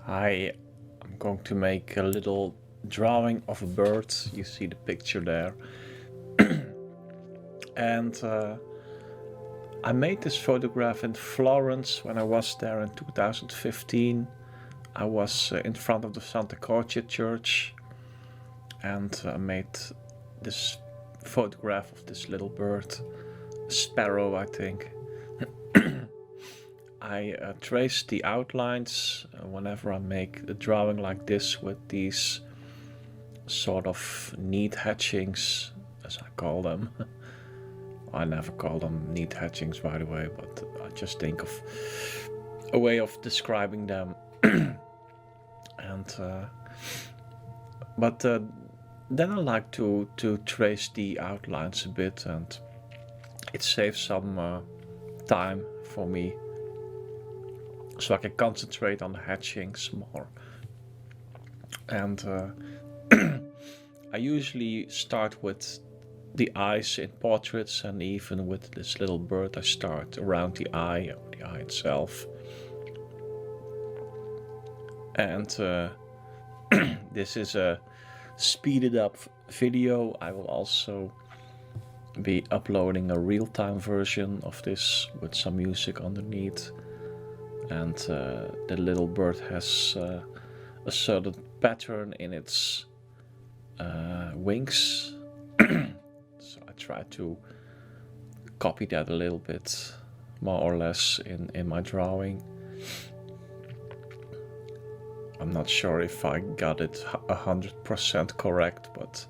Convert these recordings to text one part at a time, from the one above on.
I'm going to make a little drawing of a bird. You see the picture there. And I made this photograph in Florence when I was there in 2015. I was in front of the Santa Croce church and I made this photograph of this little bird, a sparrow, I think. I trace the outlines whenever I make a drawing like this with these sort of neat hatchings, as I call them. I never call them neat hatchings, by the way, but I just think of a way of describing them. But then I like to trace the outlines a bit, and it saves some time for me, so I can concentrate on the hatchings more. And I usually start with the eyes in portraits, and even with this little bird I start around the eye, or the eye itself. And this is a speeded up video. I will also be uploading a real-time version of this with some music underneath. And the little bird has a certain pattern in its wings. So I try to copy that a little bit, more or less, in my drawing. I'm not sure if I got it 100% correct, but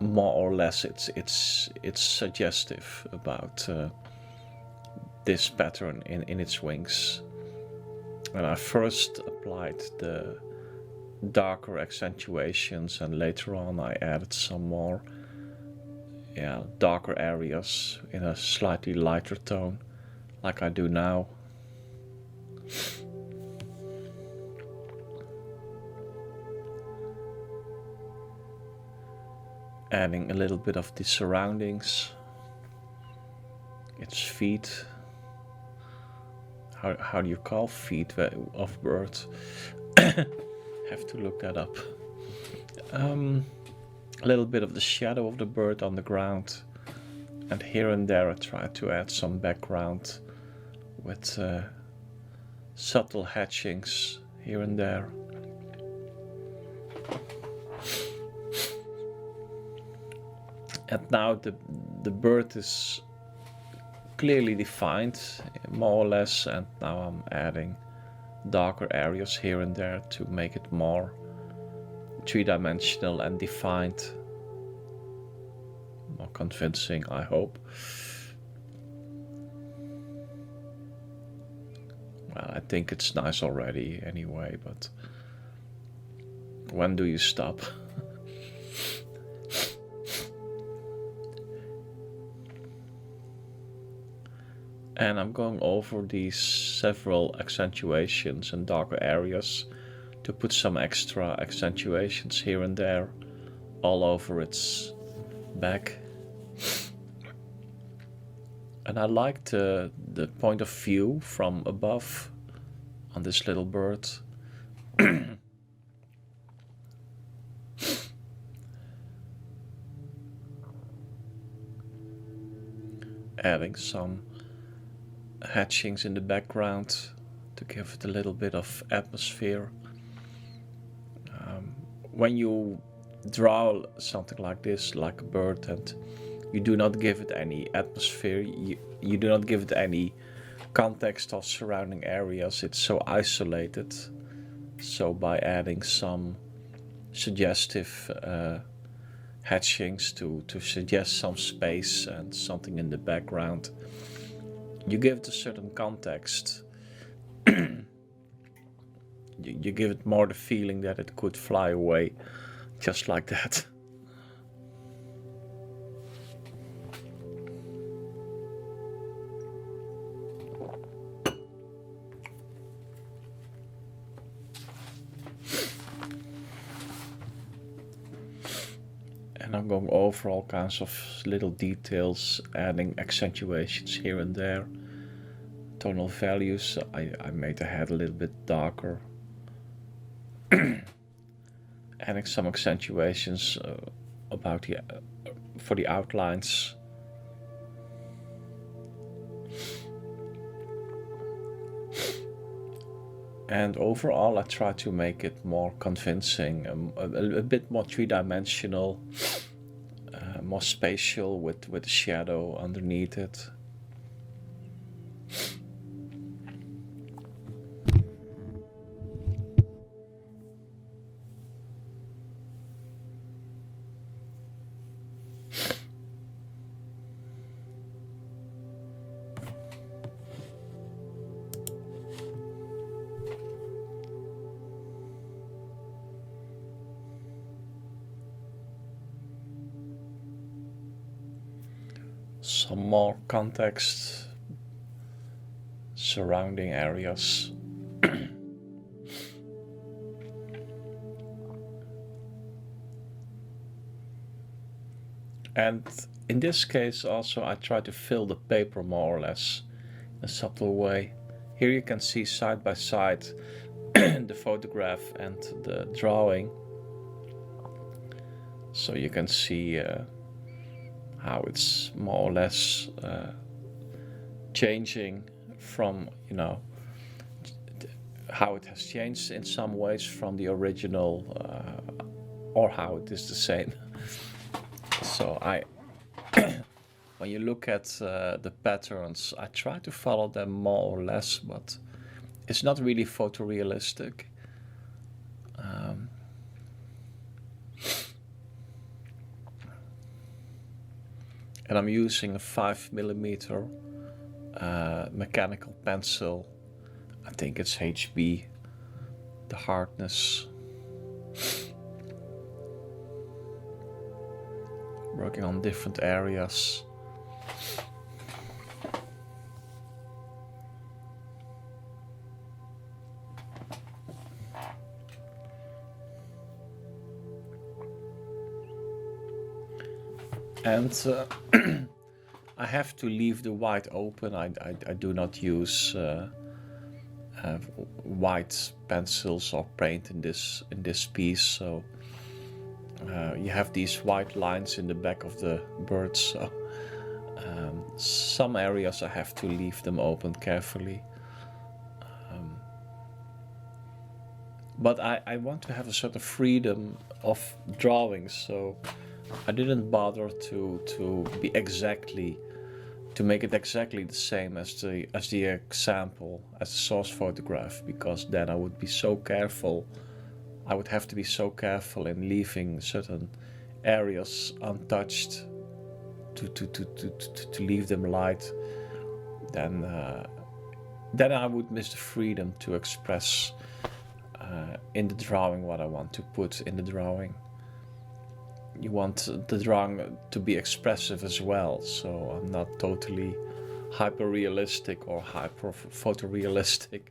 more or less it's suggestive about this pattern in its wings. And I first applied the darker accentuations, and later on I added some more darker areas in a slightly lighter tone, like I do now. Adding a little bit of the surroundings, its feet. How do you call feet of birds? Have to look that up. A little bit of the shadow of the bird on the ground, and here and there I try to add some background with subtle hatchings here and there. And now the bird is clearly defined, more or less, and now I'm adding darker areas here and there to make it more three-dimensional and defined, more convincing, I hope. Well, I think it's nice already anyway, but when do you stop? And I'm going over these several accentuations and darker areas to put some extra accentuations here and there all over its back. And I like the point of view from above on this little bird. Adding some hatchings in the background to give it a little bit of atmosphere. When you draw something like this, like a bird, and you do not give it any atmosphere, you do not give it any context of surrounding areas, it's so isolated. So by adding some suggestive hatchings to suggest some space and something in the background, you give it a certain context. You give it more the feeling that it could fly away, just like that. And I'm going over all kinds of little details, adding accentuations here and there tonal values. I made the head a little bit darker, adding some accentuations about the for the outlines. And overall, I try to make it more convincing, a bit more three-dimensional, more spatial with the shadow underneath it. Some more context surrounding areas. And in this case also I try to fill the paper more or less in a subtle way. Here you can see side by side the photograph and the drawing. So you can see how it's more or less changing from, you know, how it has changed in some ways from the original, or how it is the same. So when you look at the patterns, I try to follow them more or less, but it's not really photorealistic. And I'm using a 5mm mechanical pencil. I think it's HB, the hardness. Working on different areas. And I have to leave the white open. I do not use white pencils or paint in this piece. So you have these white lines in the back of the bird. So some areas I have to leave them open carefully. But I want to have a certain freedom of drawing, so I didn't bother to make it exactly the same as the example, as the source photograph, because then I would be so careful. I would have to be so careful in leaving certain areas untouched to leave them light. Then I would miss the freedom to express in the drawing what I want to put in the drawing. You want the drawing to be expressive as well, so I'm not totally hyper-realistic or hyper-photorealistic.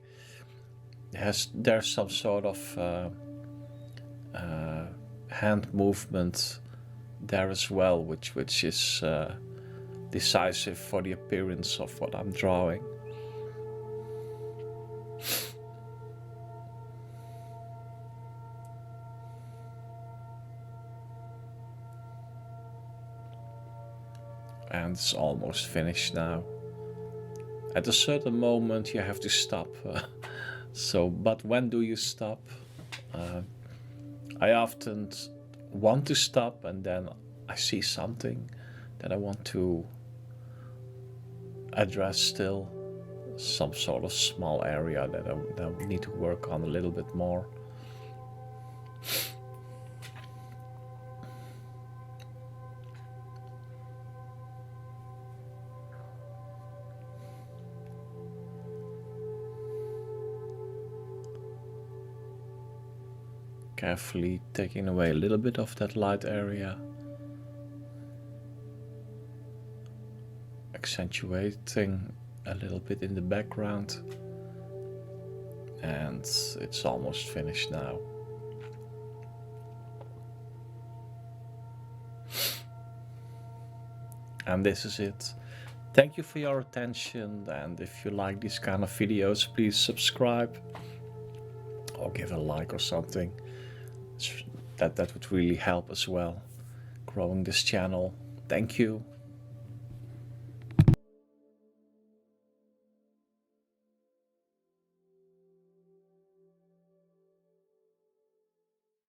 There's some sort of hand movement there as well, which is decisive for the appearance of what I'm drawing. And it's almost finished now. At a certain moment you have to stop. But when do you stop? I often want to stop, and then I see something that I want to address still. Some sort of small area that I need to work on a little bit more. Carefully taking away a little bit of that light area, accentuating a little bit in the background, and it's almost finished now. And this is it. Thank you for your attention, and if you like these kind of videos, please subscribe or give a like or something. That would really help as well, growing this channel. Thank you.